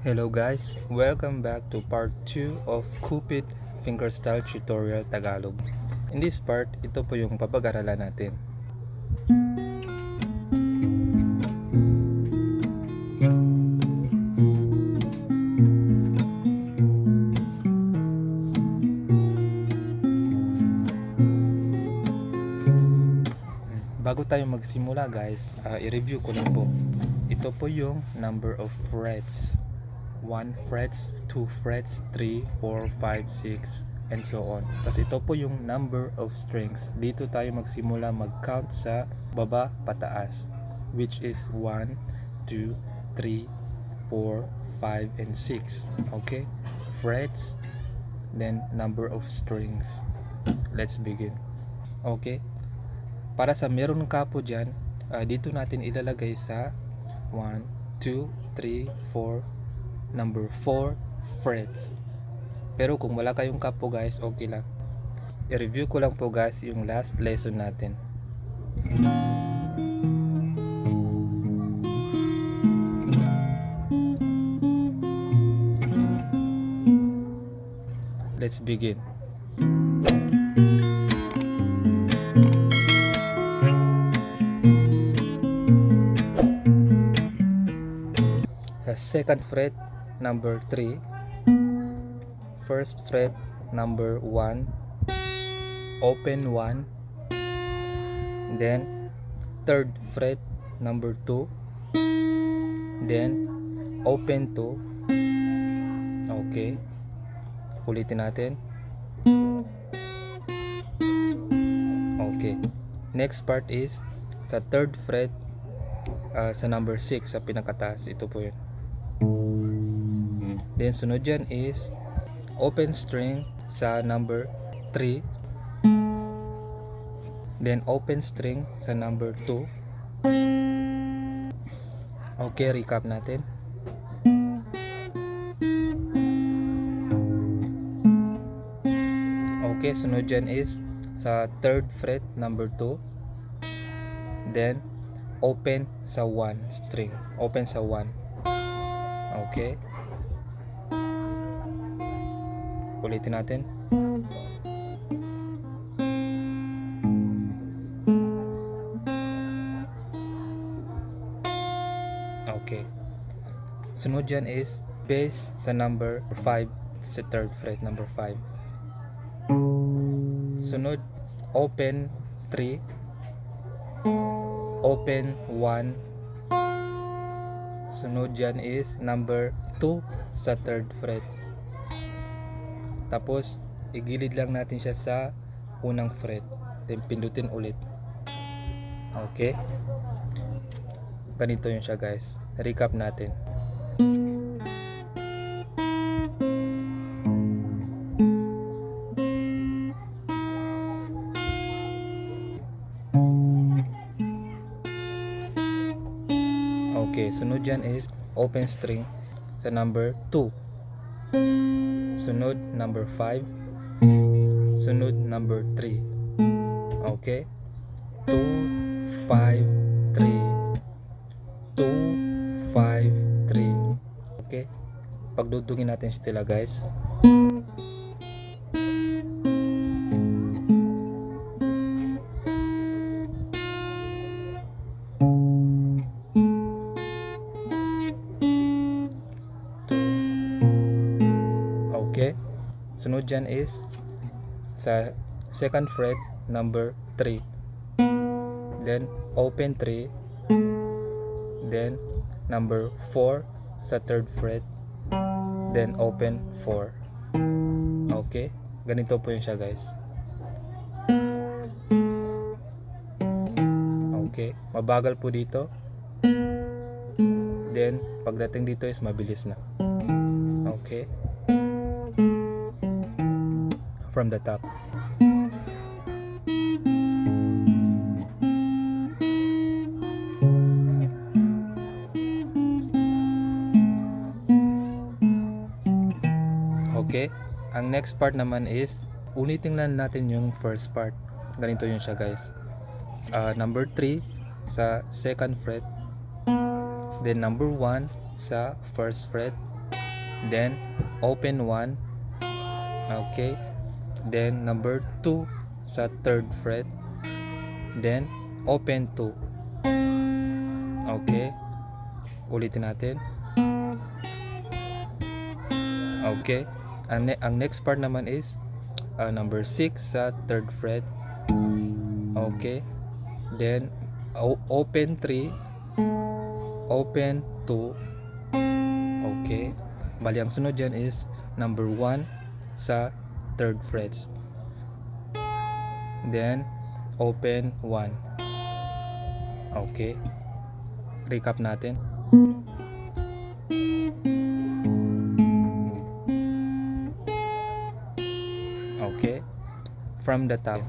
Hello guys, welcome back to part 2 of Cupid Fingerstyle Tutorial Tagalog. In this part, ito po yung papag-aralan natin. Bago tayo magsimula guys, i-review ko lang po. Ito po yung number of frets. 1 frets, 2 frets, 3, 4, 5, 6, and so on. Tapos ito po yung number of strings. Dito tayo magsimula mag-count sa baba pataas, which is 1, 2, 3, 4, 5, and 6. Okay? Frets, then number of strings. Let's begin. Okay? Para sa meron ka po dyan, dito natin ilalagay sa 1, 2, 3, 4, number 4 frets. Pero kung wala kayong kapo guys, okay lang. I-review ko lang po guys yung last lesson natin. Let's begin. Sa second fret, number 3, first fret, number 1, open 1, then third fret, number 2, then open 2. Okay, ulitin natin. Okay, next part is sa third fret, sa number 6 sa pinakataas. Ito po yun. Then sunod dyan is open string sa number 3, then open string sa number 2. Okay, recap natin. Okay, sunod dyan is sa third fret, number 2, then open sa 1 string, open sa 1. Okay, ulitin natin. Okay, sunod dyan is bass sa number 5 sa third fret, number 5. Sunod, open 3, open 1. Sunod dyan is number 2 sa third fret. Tapos igilid lang natin siya sa unang fret, then pindutin ulit. Okay, ganito yun siya guys. Recap natin. Okay, sunod dyan is open string sa number 2. Sunod number 5. Sunod number 3. Okay, 2, 5, 3, 2, 5, 3. Okay, pagdudungin natin sila guys. Okay, sunod dyan is sa second fret, number 3, then open 3, then number 4 sa third fret, then open 4. Okay, ganito po yun siya guys. Okay, mabagal po dito, then pagdating dito is mabilis na. Okay, from the top. Okay, ang next part naman is ulitin lang natin yung first part. Ganito yun siya guys. Number 3 sa second fret, then number 1 sa first fret, then open 1, okay, then number 2 sa 3rd fret, then open 2, okay, ulitin natin, okay. Ang next part naman is number 6 sa 3rd fret, okay, then open 3, open 2, okay. Bali ang sunod dyan is number 1 sa 3rd fret, then open 1, okay. Recap natin. Okay, from the top.